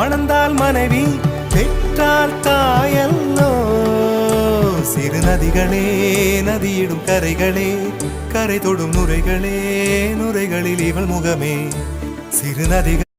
மணந்தால் மனைவி பெற்றால் தாயல்லோ சிறு நதிகளே நதியிடும் கரைகளே கரை தொடும் நுரைகளே நுரைகளில் இவள் முகமே சிறு நதிகள்